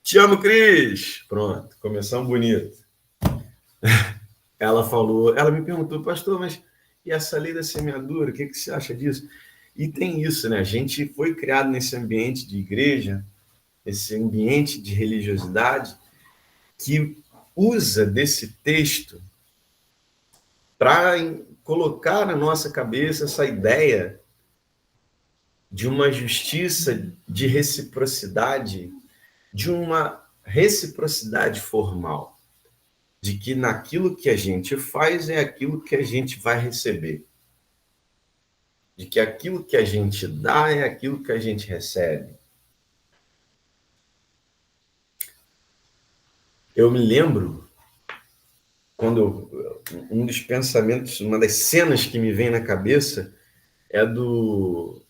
Te amo, Cris! Pronto, começamos bonito. Ela me perguntou, pastor, mas e essa lei da semeadura, o que você acha disso? E tem isso, né? A gente foi criado nesse ambiente de igreja, esse ambiente de religiosidade, que usa desse texto para colocar na nossa cabeça essa ideia de uma justiça de reciprocidade, de uma reciprocidade formal, de que naquilo que a gente faz é aquilo que a gente vai receber, de que aquilo que a gente dá é aquilo que a gente recebe. Eu me lembro quando um dos pensamentos, uma das cenas que me vem na cabeça é do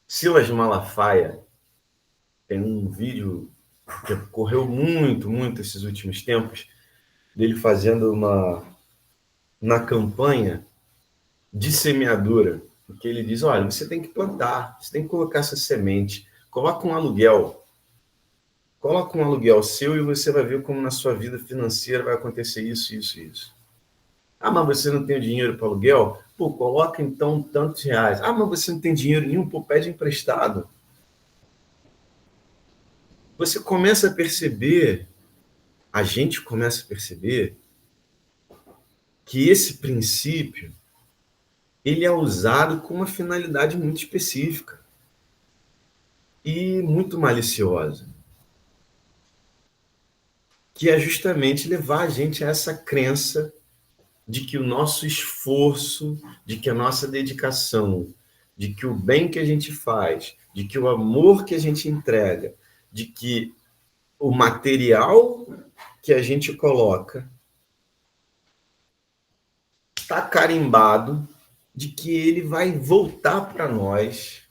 Silas Malafaia. Tem um vídeo que correu muito esses últimos tempos, dele fazendo na campanha de semeadura, porque ele diz, olha, você tem que plantar, você tem que colocar essa semente, coloca um aluguel seu e você vai ver como na sua vida financeira vai acontecer isso, isso, isso. Ah, mas você não tem dinheiro para aluguel? Pô, coloca então tantos reais. Ah, mas você não tem dinheiro nenhum? Pô, pede emprestado. Você começa a perceber, a gente começa a perceber que esse princípio ele é usado com uma finalidade muito específica e muito maliciosa, que é justamente levar a gente a essa crença de que o nosso esforço, de que a nossa dedicação, de que o bem que a gente faz, de que o amor que a gente entrega, de que o material que a gente coloca está carimbado, de que ele vai voltar para nós.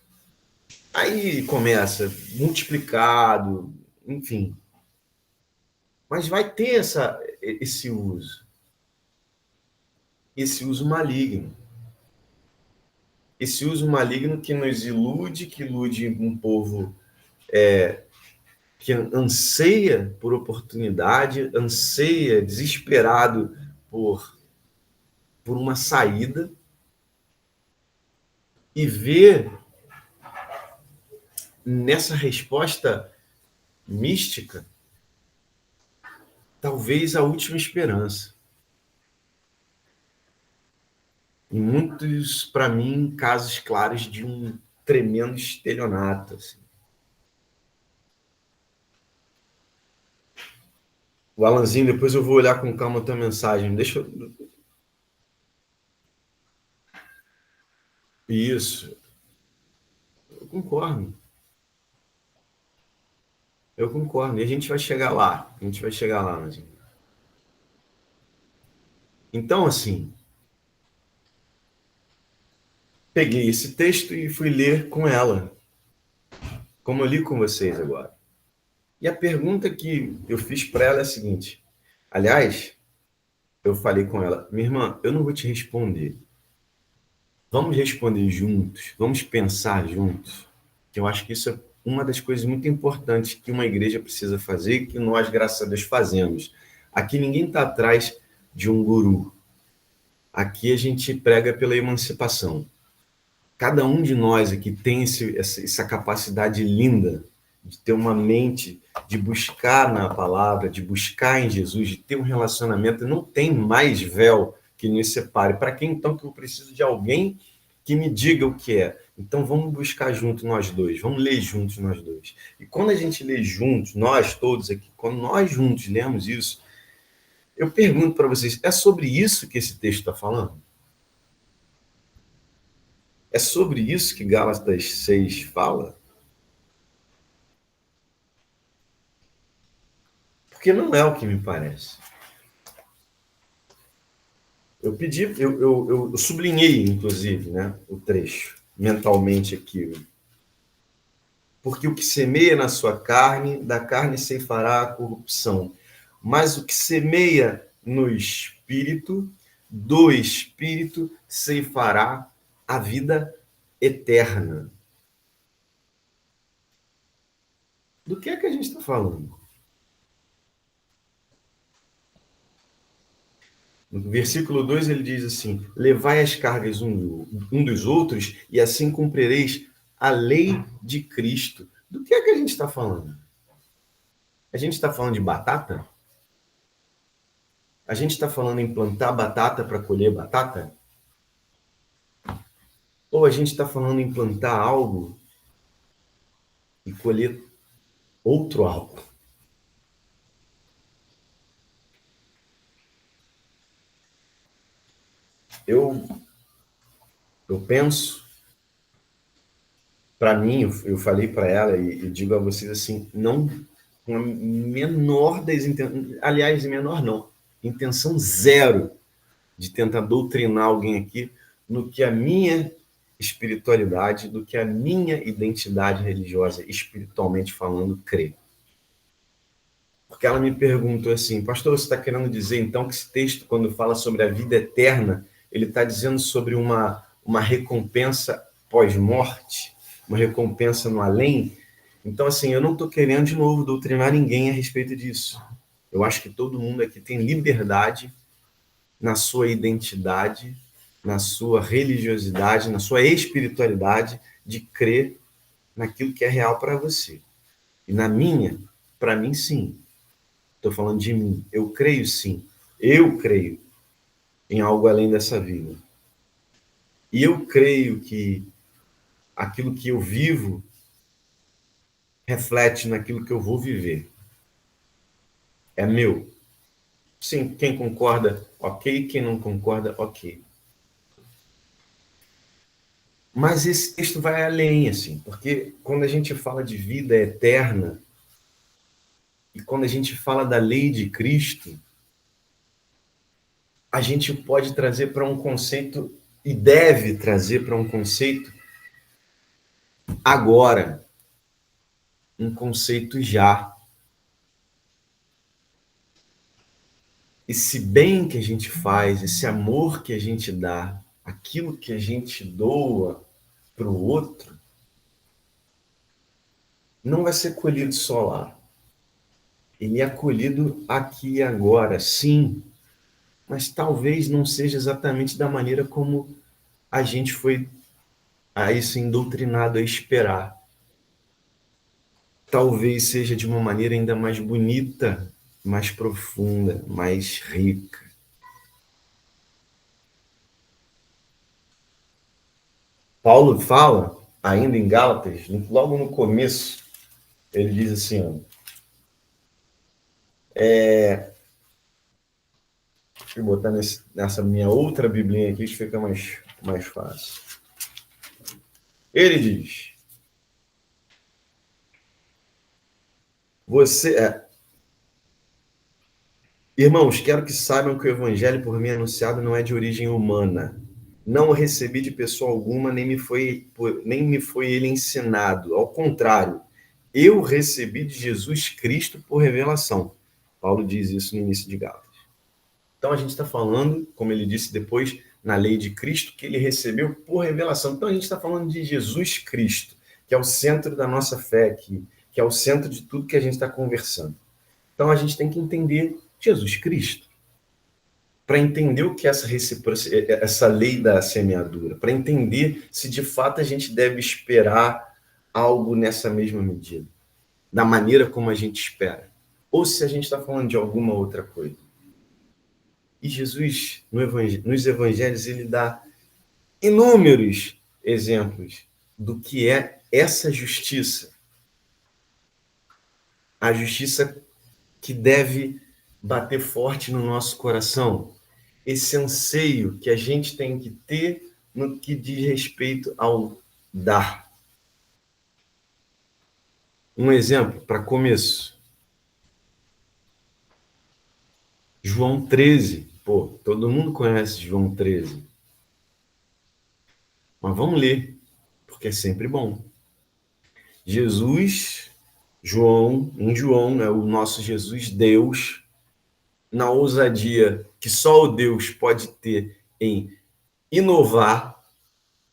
Aí começa multiplicado, enfim. Mas vai ter esse uso maligno. Esse uso maligno que nos ilude, que ilude um povo que anseia por oportunidade, anseia, desesperado por uma saída, e vê nessa resposta mística talvez a última esperança. Em muitos, para mim, casos claros de um tremendo estelionato. Assim. O Alanzinho, depois eu vou olhar com calma a tua mensagem. Deixa eu... Isso, eu concordo. Eu concordo. E a gente vai chegar lá. A gente vai chegar lá, Alanzinho. Então, assim, peguei esse texto e fui ler com ela, como eu li com vocês agora. E a pergunta que eu fiz para ela é a seguinte. Aliás, eu falei com ela, minha irmã, eu não vou te responder. Vamos responder juntos, vamos pensar juntos. Que eu acho que isso é uma das coisas muito importantes que uma igreja precisa fazer, que nós, graças a Deus, fazemos. Aqui ninguém está atrás de um guru. Aqui a gente prega pela emancipação. Cada um de nós aqui tem essa capacidade linda de ter uma mente, de buscar na palavra, de buscar em Jesus, de ter um relacionamento. Não tem mais véu que nos separe. Para quem então que eu preciso de alguém que me diga o que é? Então vamos buscar junto nós dois, vamos ler juntos nós dois. E quando a gente lê juntos, nós todos aqui, quando nós juntos lemos isso, eu pergunto para vocês, é sobre isso que esse texto está falando? É sobre isso que Gálatas 6 fala? Porque não é o que me parece. Eu pedi, eu sublinhei, inclusive, né, o trecho, mentalmente aqui. Porque o que semeia na sua carne, da carne ceifará a corrupção. Mas o que semeia no espírito, do espírito ceifará a vida eterna. Do que é que a gente está falando? No versículo 2 ele diz assim: levai as cargas um dos outros, e assim cumprireis a lei de Cristo. Do que é que a gente está falando? A gente está falando de batata? A gente está falando em plantar batata para colher batata? Ou a gente está falando em plantar algo e colher outro algo? Eu, eu penso, para mim, eu falei para ela e digo a vocês assim, não com a menor das intenções, aliás, menor não, intenção zero de tentar doutrinar alguém aqui no que a minha espiritualidade, do que a minha identidade religiosa, espiritualmente falando, crê. Porque ela me perguntou assim, pastor, você está querendo dizer então que esse texto, quando fala sobre a vida eterna, ele está dizendo sobre uma recompensa pós-morte, uma recompensa no além? Então, assim, eu não estou querendo, de novo, doutrinar ninguém a respeito disso. Eu acho que todo mundo aqui tem liberdade na sua identidade, na sua religiosidade, na sua espiritualidade, de crer naquilo que é real para você. E na minha, para mim, sim. Estou falando de mim. Eu creio, sim. Eu creio em algo além dessa vida. E eu creio que aquilo que eu vivo reflete naquilo que eu vou viver. É meu. Sim, quem concorda, ok. Quem não concorda, ok. Mas esse texto vai além, assim, porque quando a gente fala de vida eterna e quando a gente fala da lei de Cristo, a gente pode trazer para um conceito e deve trazer para um conceito agora, um conceito já. Esse bem que a gente faz, esse amor que a gente dá, aquilo que a gente doa para o outro, não vai ser colhido só lá. Ele é colhido aqui e agora, sim, mas talvez não seja exatamente da maneira como a gente foi a isso doutrinado a esperar. Talvez seja de uma maneira ainda mais bonita, mais profunda, mais rica. Paulo fala, ainda em Gálatas, logo no começo, ele diz assim, ó, deixa eu botar nessa minha outra biblinha aqui, que fica mais fácil. Ele diz, irmãos, quero que saibam que o evangelho por mim anunciado não é de origem humana. Não o recebi de pessoa alguma, nem me foi ele ensinado. Ao contrário, eu recebi de Jesus Cristo por revelação. Paulo diz isso no início de Gálatas. Então a gente está falando, como ele disse depois, na lei de Cristo, que ele recebeu por revelação. Então a gente está falando de Jesus Cristo, que é o centro da nossa fé aqui, que é o centro de tudo que a gente está conversando. Então a gente tem que entender Jesus Cristo para entender o que é essa lei da semeadura, para entender se de fato a gente deve esperar algo nessa mesma medida, da maneira como a gente espera, ou se a gente está falando de alguma outra coisa. E Jesus, nos evangelhos, ele dá inúmeros exemplos do que é essa justiça. A justiça que deve bater forte no nosso coração. Esse anseio que a gente tem que ter no que diz respeito ao dar. Um exemplo para começo. João 13. Pô, todo mundo conhece João 13. Mas vamos ler, porque é sempre bom. Jesus, em João, é o nosso Jesus, Deus, na ousadia que só o Deus pode ter em inovar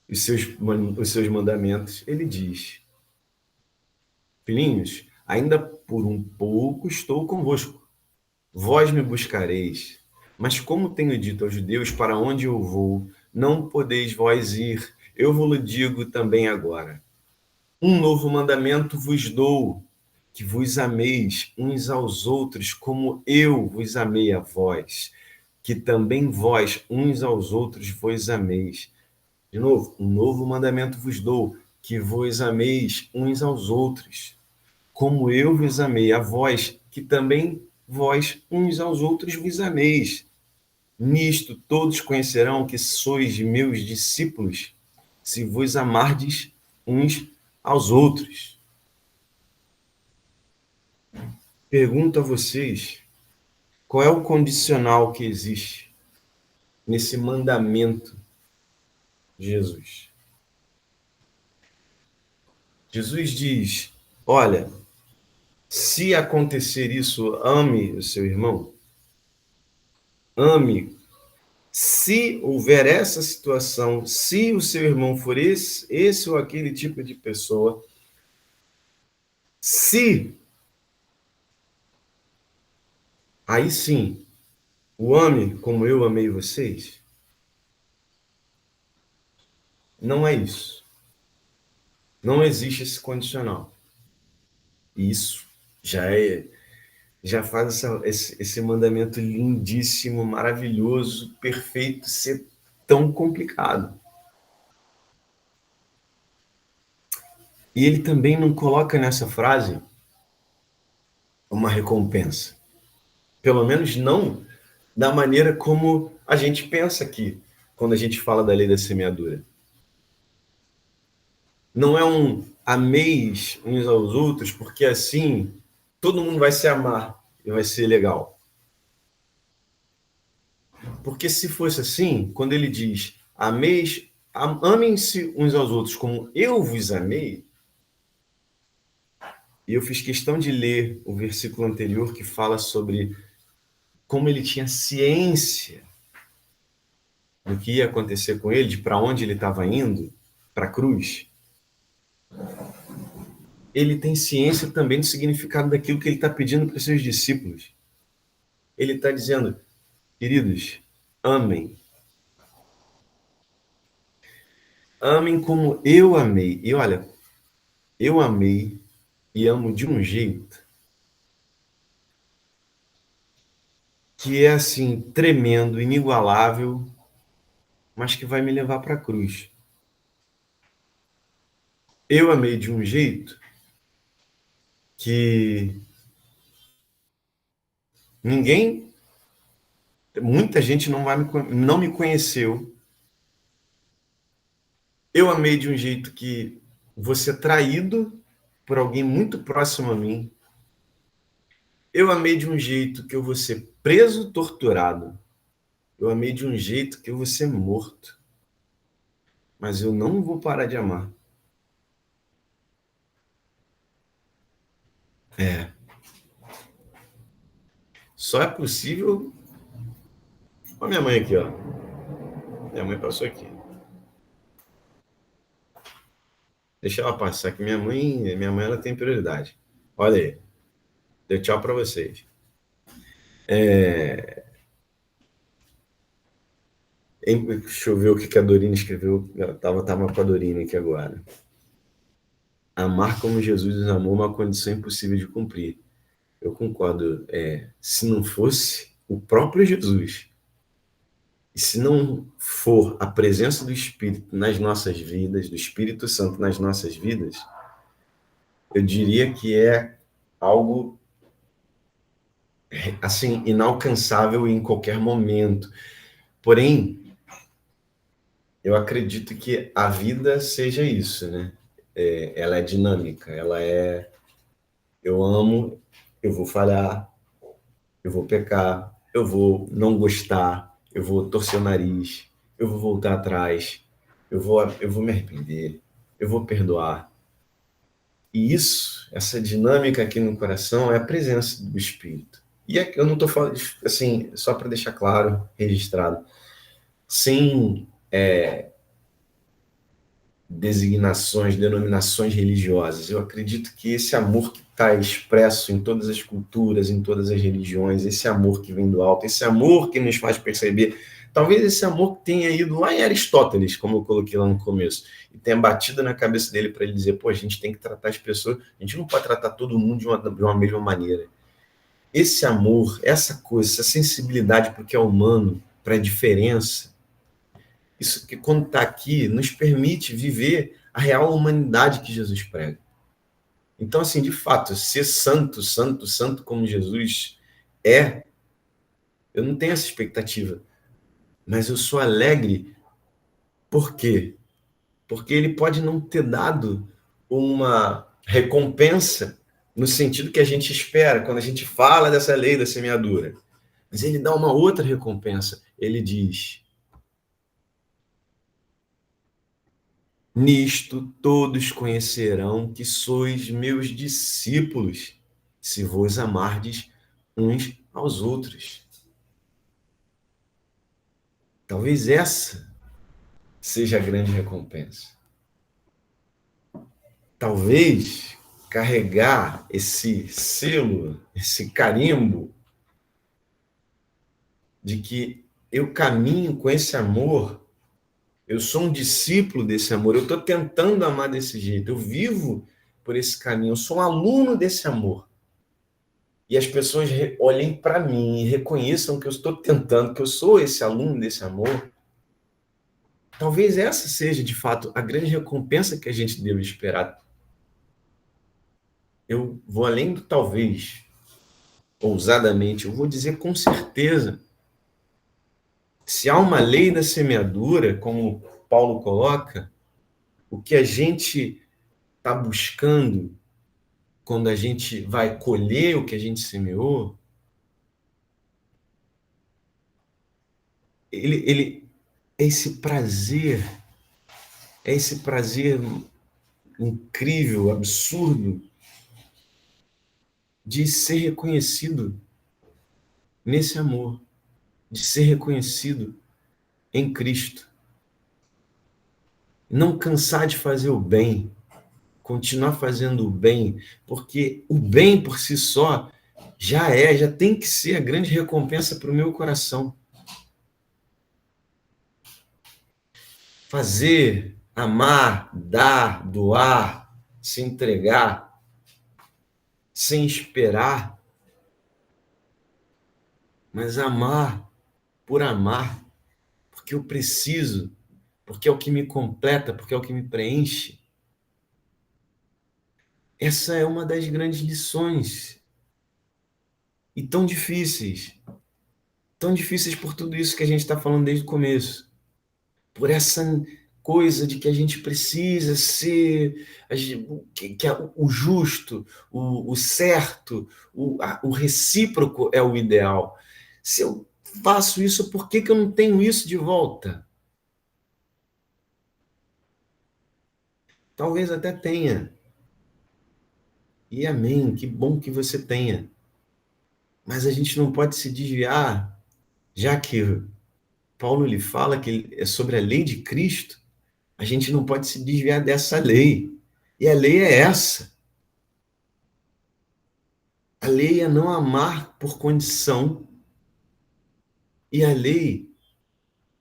os seus mandamentos, ele diz: filhinhos, ainda por um pouco estou convosco. Vós me buscareis, Mas como tenho dito aos judeus, para onde eu vou, não podeis vós ir. Eu vos digo também agora. Um novo mandamento vos dou, que vos ameis uns aos outros, como eu vos amei a vós, que também vós uns aos outros vos ameis. De novo, um novo mandamento vos dou, que vos ameis uns aos outros, como eu vos amei a vós, que também vós uns aos outros vos ameis. Nisto todos conhecerão que sois meus discípulos, se vos amardes uns aos outros. Pergunto a vocês, qual é o condicional que existe nesse mandamento de Jesus? Jesus diz: olha, se acontecer isso, ame o seu irmão, ame. Se houver essa situação, se o seu irmão for esse ou aquele tipo de pessoa, se, aí sim, o ame como eu amei vocês, não é isso. Não existe esse condicional. Isso já faz esse mandamento lindíssimo, maravilhoso, perfeito, ser tão complicado. E ele também não coloca nessa frase uma recompensa. Pelo menos não da maneira como a gente pensa aqui, quando a gente fala da lei da semeadura. Não é um ameis uns aos outros, porque assim todo mundo vai se amar e vai ser legal. Porque se fosse assim, quando ele diz ameis, amem-se uns aos outros como eu vos amei, e eu fiz questão de ler o versículo anterior que fala sobre como ele tinha ciência do que ia acontecer com ele, de para onde ele estava indo, para a cruz. Ele tem ciência também do significado daquilo que ele está pedindo para os seus discípulos. Ele está dizendo, queridos, amem. Amem como eu amei. E olha, eu amei e amo de um jeito que é assim, tremendo, inigualável, mas que vai me levar para a cruz. Eu amei de um jeito que ninguém, muita gente não me conheceu. Eu amei de um jeito que vou ser traído por alguém muito próximo a mim. Eu amei de um jeito que eu vou ser preso, torturado. Eu amei de um jeito que eu vou ser morto. Mas eu não vou parar de amar. É. Só é possível. Olha minha mãe aqui, ó. Minha mãe passou aqui. Deixa ela passar, que minha mãe ela tem prioridade. Olha aí. Deu tchau para vocês. Deixa eu ver o que a Dorina escreveu. Ela tava com a Dorina aqui agora. Amar como Jesus nos amou é uma condição impossível de cumprir. Eu concordo. Se não fosse o próprio Jesus, e se não for a presença do Espírito nas nossas vidas, do Espírito Santo nas nossas vidas, eu diria que é algo assim inalcançável em qualquer momento. Porém, eu acredito que a vida seja isso, né? Ela é dinâmica, eu amo, eu vou falhar, eu vou pecar, eu vou não gostar, eu vou torcer o nariz, eu vou voltar atrás, eu vou me arrepender, eu vou perdoar. E isso, essa dinâmica aqui no coração é a presença do Espírito. E eu não estou falando, assim, só para deixar claro, registrado, sem designações, denominações religiosas. Eu acredito que esse amor que está expresso em todas as culturas, em todas as religiões, esse amor que vem do alto, esse amor que nos faz perceber, talvez esse amor que tenha ido lá em Aristóteles, como eu coloquei lá no começo, e tenha batido na cabeça dele para ele dizer, pô, a gente tem que tratar as pessoas, a gente não pode tratar todo mundo de uma mesma maneira. Esse amor, essa coisa, essa sensibilidade para o que é humano, para a diferença, isso que quando está aqui, nos permite viver a real humanidade que Jesus prega. Então, assim, de fato, ser santo, santo, santo como Jesus é, eu não tenho essa expectativa. Mas eu sou alegre, por quê? Porque ele pode não ter dado uma recompensa no sentido que a gente espera, quando a gente fala dessa lei da semeadura. Mas ele dá uma outra recompensa. Ele diz: nisto todos conhecerão que sois meus discípulos, se vos amardes uns aos outros. Talvez essa seja a grande recompensa. Talvez carregar esse selo, esse carimbo de que eu caminho com esse amor, eu sou um discípulo desse amor, eu estou tentando amar desse jeito, eu vivo por esse caminho, eu sou um aluno desse amor. E as pessoas olhem para mim e reconheçam que eu estou tentando, que eu sou esse aluno desse amor. Talvez essa seja, de fato, a grande recompensa que a gente deve esperar. Eu vou além do talvez, ousadamente, eu vou dizer com certeza. Se há uma lei da semeadura, como Paulo coloca, o que a gente está buscando quando a gente vai colher o que a gente semeou, ele é esse prazer incrível, absurdo, de ser reconhecido nesse amor, de ser reconhecido em Cristo. Não cansar de fazer o bem, continuar fazendo o bem, porque o bem por si só já tem que ser a grande recompensa para o meu coração. Fazer, amar, dar, doar, se entregar, sem esperar, mas amar por amar, porque eu preciso, porque é o que me completa, porque é o que me preenche. Essa é uma das grandes lições. E tão difíceis por tudo isso que a gente está falando desde o começo. Por essa coisa de que a gente precisa ser o justo, o certo, o recíproco é o ideal. Se eu faço isso, por que eu não tenho isso de volta? Talvez até tenha. E amém, que bom que você tenha. Mas a gente não pode se desviar, já que Paulo lhe fala que é sobre a lei de Cristo, a gente não pode se desviar dessa lei. E a lei é essa. A lei é não amar por condição. E a lei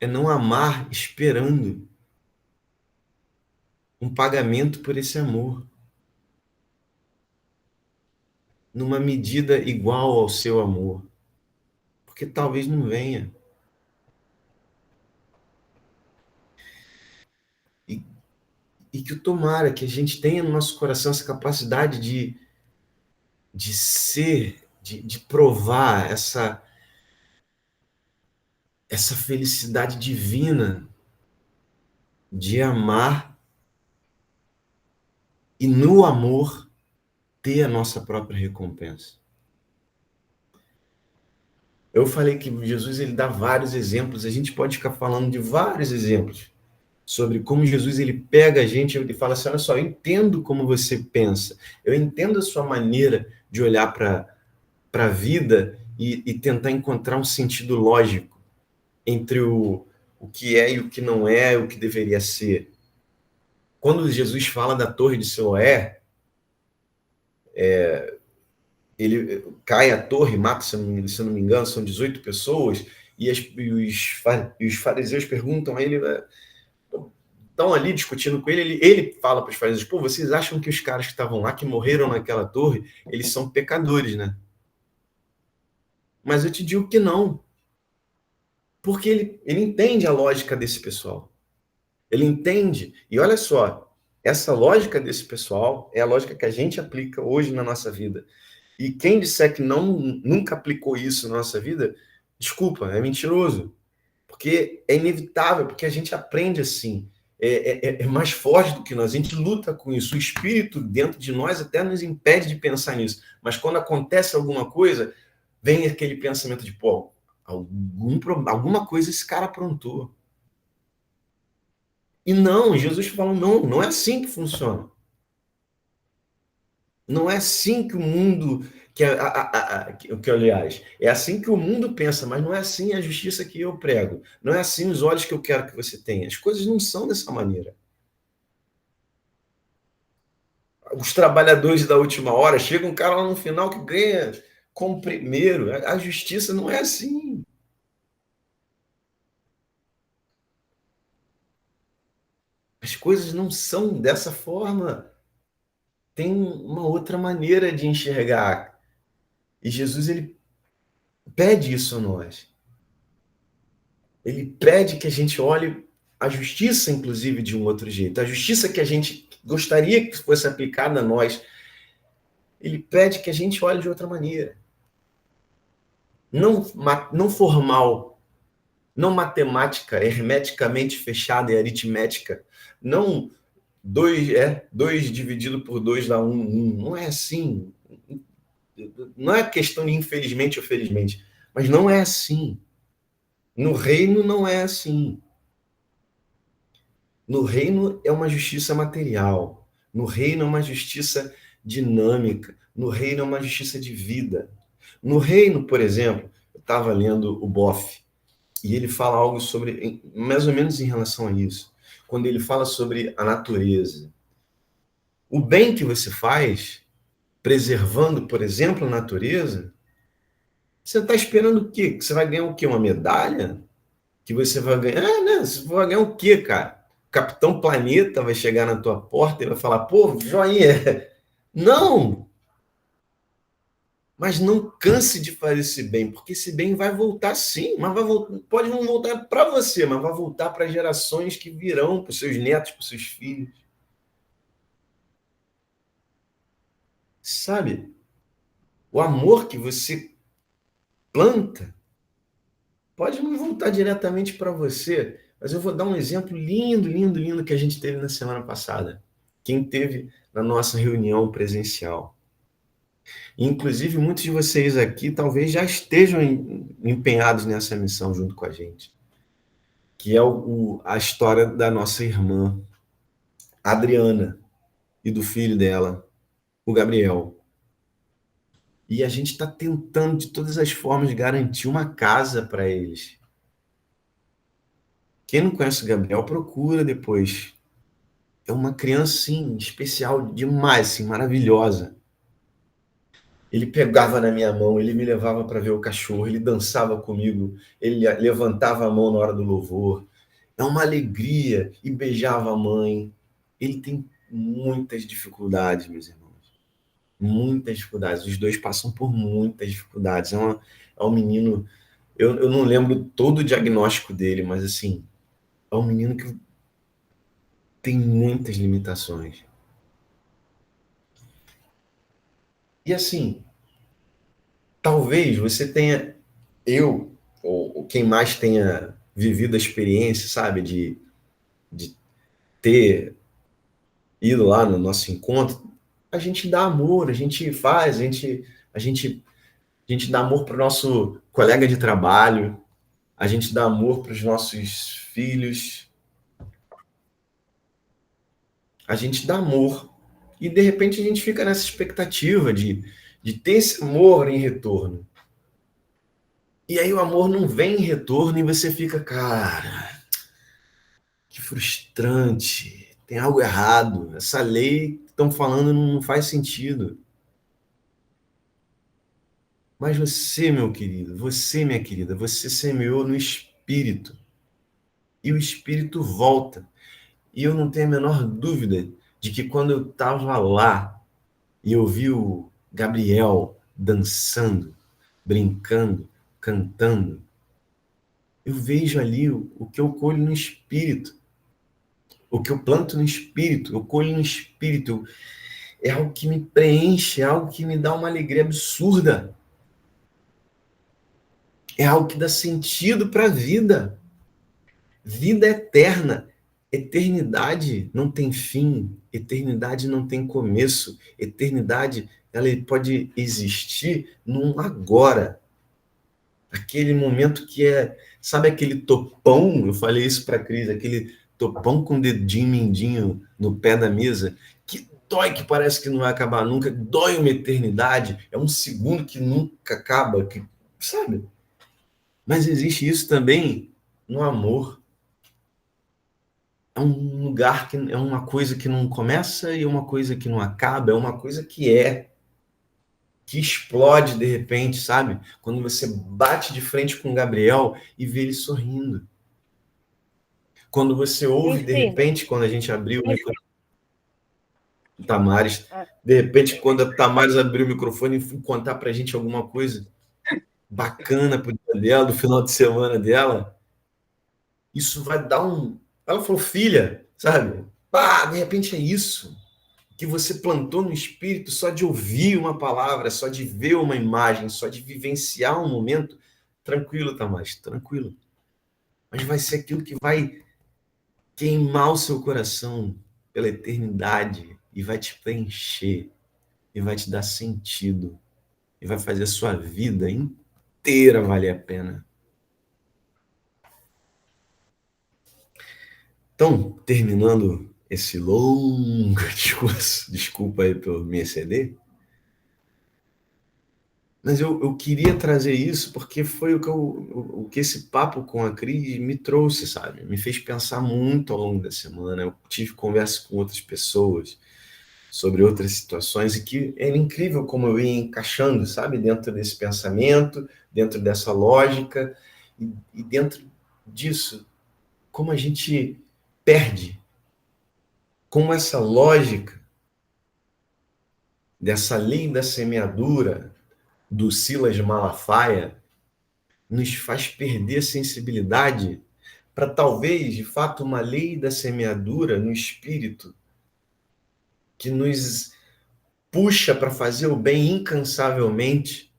é não amar esperando um pagamento por esse amor, numa medida igual ao seu amor, porque talvez não venha. E, e que tomara que a gente tenha no nosso coração essa capacidade de ser, de provar essa felicidade divina de amar e no amor ter a nossa própria recompensa. Eu falei que Jesus ele dá vários exemplos, a gente pode ficar falando de vários exemplos sobre como Jesus ele pega a gente e fala assim, olha só, eu entendo como você pensa, eu entendo a sua maneira de olhar para a vida e tentar encontrar um sentido lógico entre o que é e o que não é, o que deveria ser. Quando Jesus fala da Torre de Siloé, ele cai a torre, mata, se eu não me engano, são 18 pessoas, e os fariseus perguntam a ele, estão ali discutindo com ele fala para os fariseus, pô, vocês acham que os caras que estavam lá, que morreram naquela torre, eles são pecadores, né? Mas eu te digo que não, porque ele entende a lógica desse pessoal. Ele entende, e olha só, essa lógica desse pessoal é a lógica que a gente aplica hoje na nossa vida. E quem disser que nunca aplicou isso na nossa vida, desculpa, é mentiroso. Porque é inevitável, porque a gente aprende assim. É mais forte do que nós, a gente luta com isso. O espírito dentro de nós até nos impede de pensar nisso. Mas quando acontece alguma coisa, vem aquele pensamento de, pô, alguma coisa esse cara aprontou. E não, Jesus falou, não é assim que funciona. Não é assim que o mundo, aliás, é assim que o mundo pensa, mas não é assim a justiça que eu prego. Não é assim os olhos que eu quero que você tenha. As coisas não são dessa maneira. Os trabalhadores da última hora, chega um cara lá no final que ganha como primeiro. A justiça não é assim. As coisas não são dessa forma. Tem uma outra maneira de enxergar. E Jesus, ele pede isso a nós. Ele pede que a gente olhe a justiça, inclusive, de um outro jeito. A justiça que a gente gostaria que fosse aplicada a nós. Ele pede que a gente olhe de outra maneira. Não formal, não matemática, hermeticamente fechada e aritmética. Não 2 dividido por 2 dá 1, 1. Não é assim. Não é questão de infelizmente ou felizmente, mas não é assim. No reino não é assim. No reino é uma justiça material. No reino é uma justiça dinâmica. No reino é uma justiça de vida. No reino, por exemplo, eu estava lendo o Boff, e ele fala algo sobre, mais ou menos em relação a isso. Quando ele fala sobre a natureza. O bem que você faz, preservando, por exemplo, a natureza, você está esperando o quê? Que você vai ganhar o quê? Uma medalha? Que você vai ganhar? Né? Você vai ganhar o quê, cara? O Capitão Planeta vai chegar na tua porta e vai falar, pô, joinha. Não! Mas não canse de fazer esse bem, porque esse bem vai voltar sim, mas pode não voltar para você, mas vai voltar para gerações que virão, para os seus netos, para os seus filhos. Sabe? O amor que você planta pode não voltar diretamente para você, mas eu vou dar um exemplo lindo, lindo, lindo que a gente teve na semana passada. Quem teve na nossa reunião presencial. Inclusive, muitos de vocês aqui talvez já estejam empenhados nessa missão junto com a gente, que é a história da nossa irmã, Adriana, e do filho dela, o Gabriel. E a gente está tentando, de todas as formas, garantir uma casa para eles. Quem não conhece o Gabriel, procura depois. É uma criança, sim, especial demais, assim, maravilhosa. Ele pegava na minha mão, ele me levava para ver o cachorro, ele dançava comigo, ele levantava a mão na hora do louvor. É uma alegria e beijava a mãe. Ele tem muitas dificuldades, meus irmãos. Muitas dificuldades. Os dois passam por muitas dificuldades. É um menino. Eu não lembro todo o diagnóstico dele, mas assim, é um menino que tem muitas limitações. E assim, talvez você tenha, ou quem mais tenha vivido a experiência, sabe, de ter ido lá no nosso encontro, a gente dá amor, a gente faz, a gente dá amor para o nosso colega de trabalho, a gente dá amor para os nossos filhos, a gente dá amor. E de repente a gente fica nessa expectativa de ter esse amor em retorno. E aí o amor não vem em retorno e você fica, cara, que frustrante, tem algo errado. Essa lei que estão falando não faz sentido. Mas você, meu querido, você, minha querida, você semeou no Espírito. E o Espírito volta. E eu não tenho a menor dúvida de que quando eu estava lá e eu vi o Gabriel dançando, brincando, cantando, eu vejo ali o que eu colho no Espírito. O que eu planto no Espírito, eu colho no Espírito. É algo que me preenche, é algo que me dá uma alegria absurda. É algo que dá sentido para a vida. Vida eterna. Eternidade não tem fim, eternidade não tem começo, eternidade ela pode existir num agora. Aquele momento que é, sabe aquele topão, eu falei isso para a Cris, aquele topão com o dedinho mindinho no pé da mesa, que dói, que parece que não vai acabar nunca, dói uma eternidade, é um segundo que nunca acaba, que, sabe? Mas existe isso também no amor. É um lugar que é uma coisa que não começa e uma coisa que não acaba, é uma coisa que explode de repente, sabe? Quando você bate de frente com o Gabriel e vê ele sorrindo. Quando você ouve, de Ensina. repente, quando a gente abriu o microfone, Tamares, de repente, quando a Tamares abriu o microfone e foi contar pra gente alguma coisa bacana pro dia dela, do final de semana dela, isso vai dar um. Ela falou, filha, sabe? Pá, de repente é isso que você plantou no espírito só de ouvir uma palavra, só de ver uma imagem, só de vivenciar um momento. Tranquilo, Tamares, tranquilo. Mas vai ser aquilo que vai queimar o seu coração pela eternidade e vai te preencher e vai te dar sentido e vai fazer a sua vida inteira valer a pena. Então, terminando esse longo discurso, desculpa aí por me exceder, mas eu queria trazer isso porque foi o que esse papo com a Cris me trouxe, sabe? Me fez pensar muito ao longo da semana. Eu tive conversa com outras pessoas sobre outras situações e que era incrível como eu ia encaixando, sabe? Dentro desse pensamento, dentro dessa lógica e dentro disso, como a gente perde, como essa lógica dessa lei da semeadura do Silas Malafaia nos faz perder a sensibilidade para talvez, de fato, uma lei da semeadura no espírito que nos puxa para fazer o bem incansavelmente,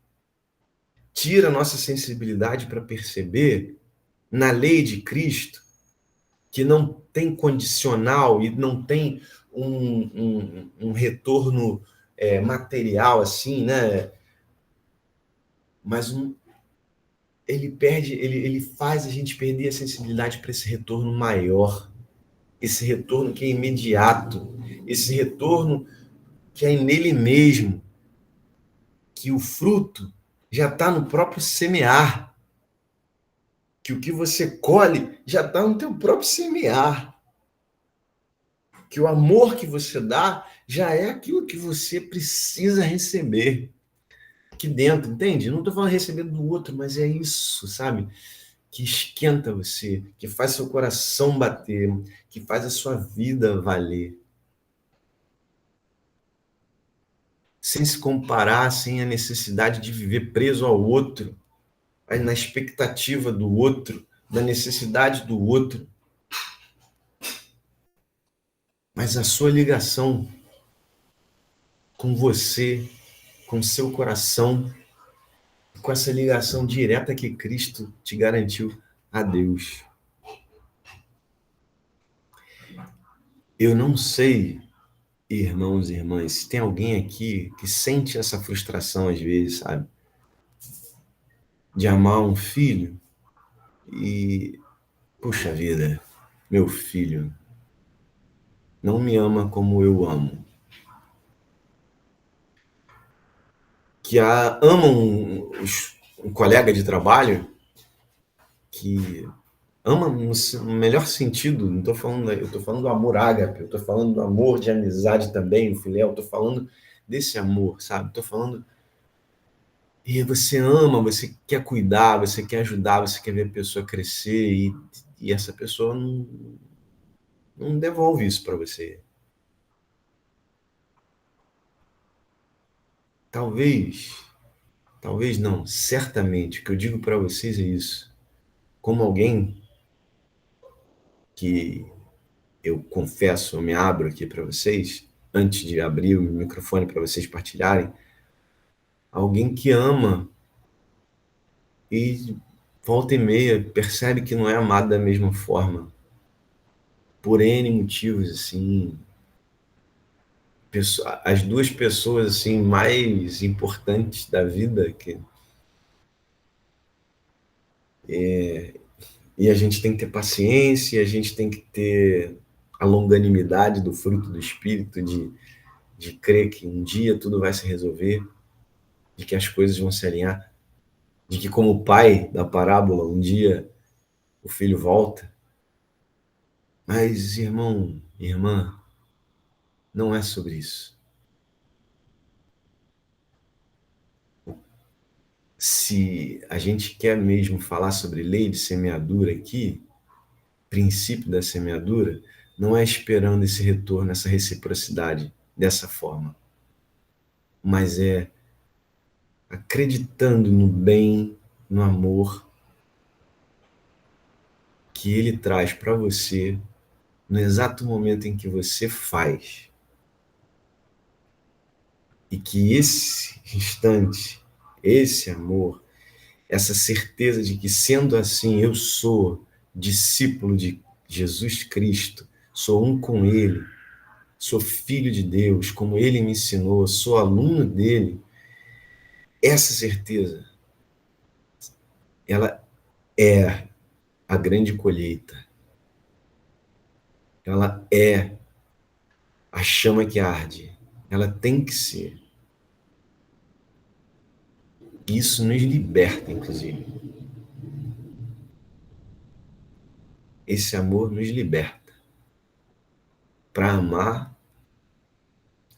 tira a nossa sensibilidade para perceber na lei de Cristo que não tem condicional e não tem um retorno material assim, né? Mas ele faz a gente perder a sensibilidade para esse retorno maior, esse retorno que é imediato, esse retorno que é nele mesmo, que o fruto já está no próprio semear, que o que você colhe já está no teu próprio semear, que o amor que você dá já é aquilo que você precisa receber aqui dentro, entende? Não estou falando receber do outro, mas é isso, sabe? Que esquenta você, que faz seu coração bater, que faz a sua vida valer. Sem se comparar, sem a necessidade de viver preso ao outro, na expectativa do outro, da necessidade do outro. Mas a sua ligação com você, com seu coração, com essa ligação direta que Cristo te garantiu a Deus. Eu não sei, irmãos e irmãs, se tem alguém aqui que sente essa frustração às vezes, sabe? De amar um filho e, puxa vida, meu filho não me ama como eu amo. Que amam um colega de trabalho que ama no melhor sentido, não estou falando, eu estou falando do amor ágape, eu estou falando do amor de amizade também, o filéu, estou falando desse amor, sabe? Estou falando E você ama, você quer cuidar, você quer ajudar, você quer ver a pessoa crescer e essa pessoa não devolve isso para você. Talvez, talvez não, certamente, o que eu digo para vocês é isso. Como alguém que eu confesso, eu me abro aqui para vocês, antes de abrir o microfone para vocês partilharem, alguém que ama e volta e meia percebe que não é amado da mesma forma, por N motivos, assim, as duas pessoas assim mais importantes da vida e a gente tem que ter paciência, a gente tem que ter a longanimidade do fruto do espírito de crer que um dia tudo vai se resolver, de que as coisas vão se alinhar, de que como o pai da parábola um dia o filho volta. Mas irmão, irmã, não é sobre isso. Se a gente quer mesmo falar sobre lei de semeadura aqui, princípio da semeadura, não é esperando esse retorno, essa reciprocidade dessa forma, mas é acreditando no bem, no amor que ele traz para você no exato momento em que você faz. E que esse instante, esse amor, essa certeza de que sendo assim eu sou discípulo de Jesus Cristo, sou um com ele, sou filho de Deus, como ele me ensinou, sou aluno dele, essa certeza, ela é a grande colheita. Ela é a chama que arde. Ela tem que ser. Isso nos liberta, inclusive. Esse amor nos liberta para amar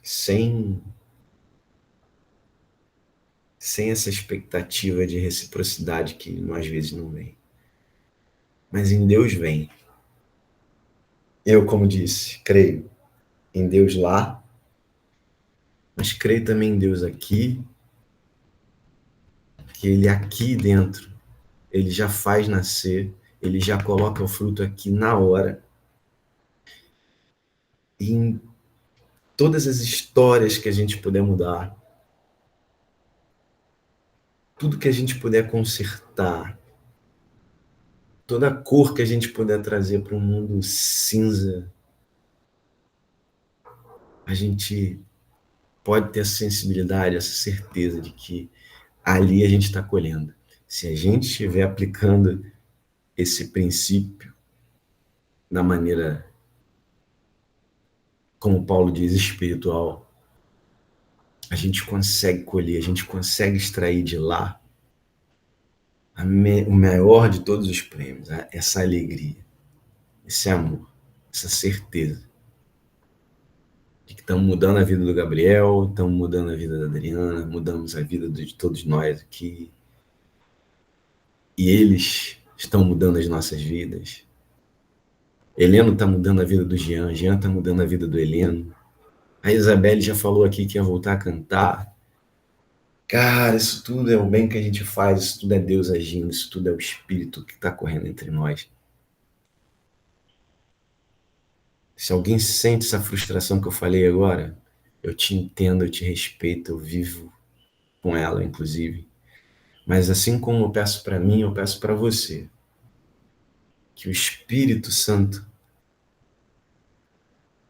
sem sem essa expectativa de reciprocidade que às vezes não vem. Mas em Deus vem. Eu, como disse, creio em Deus lá, mas creio também em Deus aqui, que Ele aqui dentro, Ele já faz nascer, Ele já coloca o fruto aqui na hora. E em todas as histórias que a gente puder mudar, tudo que a gente puder consertar, toda a cor que a gente puder trazer para um mundo cinza, a gente pode ter essa sensibilidade, essa certeza de que ali a gente está colhendo. Se a gente estiver aplicando esse princípio na maneira, como Paulo diz, espiritual, a gente consegue colher, a gente consegue extrair de lá o maior de todos os prêmios, essa alegria, esse amor, essa certeza de que estamos mudando a vida do Gabriel, estamos mudando a vida da Adriana, mudamos a vida de todos nós aqui, e eles estão mudando as nossas vidas. Heleno está mudando a vida do Jean, Jean está mudando a vida do Heleno. A Isabelle já falou aqui que ia voltar a cantar. Cara, isso tudo é o bem que a gente faz, isso tudo é Deus agindo, isso tudo é o Espírito que está correndo entre nós. Se alguém sente essa frustração que eu falei agora, eu te entendo, eu te respeito, eu vivo com ela, inclusive. Mas assim como eu peço para mim, eu peço para você. Que o Espírito Santo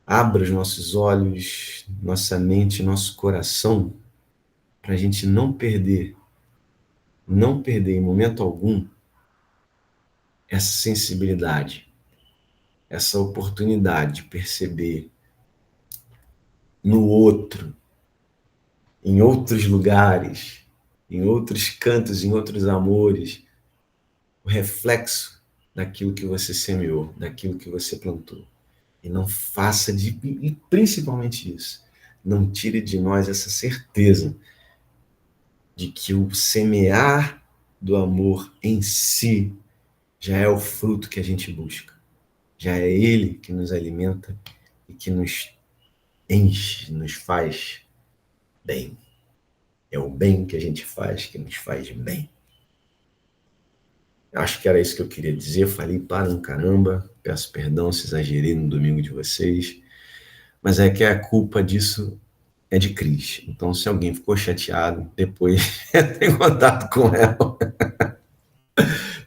abra os nossos olhos, nossa mente, nosso coração, para a gente não perder em momento algum essa sensibilidade, essa oportunidade de perceber no outro, em outros lugares, em outros cantos, em outros amores, o reflexo daquilo que você semeou, daquilo que você plantou. E não faça e principalmente isso, não tire de nós essa certeza de que o semear do amor em si já é o fruto que a gente busca. Já é ele que nos alimenta e que nos enche, nos faz bem. É o bem que a gente faz que nos faz bem. Acho que era isso que eu queria dizer. Falei para um caramba. Peço perdão se exagerei no domingo de vocês. Mas é que a culpa disso é de Cris. Então, se alguém ficou chateado, depois entra em contato com ela.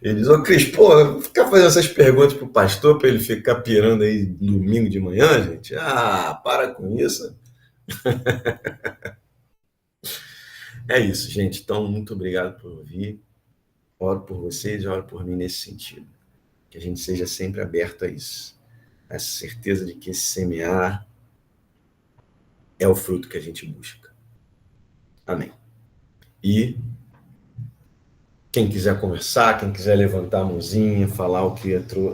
Ele diz, ô Cris, pô, ficar fazendo essas perguntas pro pastor para ele ficar pirando aí domingo de manhã, gente? Ah, para com isso. É isso, gente. Então, muito obrigado por ouvir. Oro por vocês e oro por mim nesse sentido. Que a gente seja sempre aberto a isso. A essa certeza de que esse semear é o fruto que a gente busca. Amém. E quem quiser conversar, quem quiser levantar a mãozinha, falar o que entrou,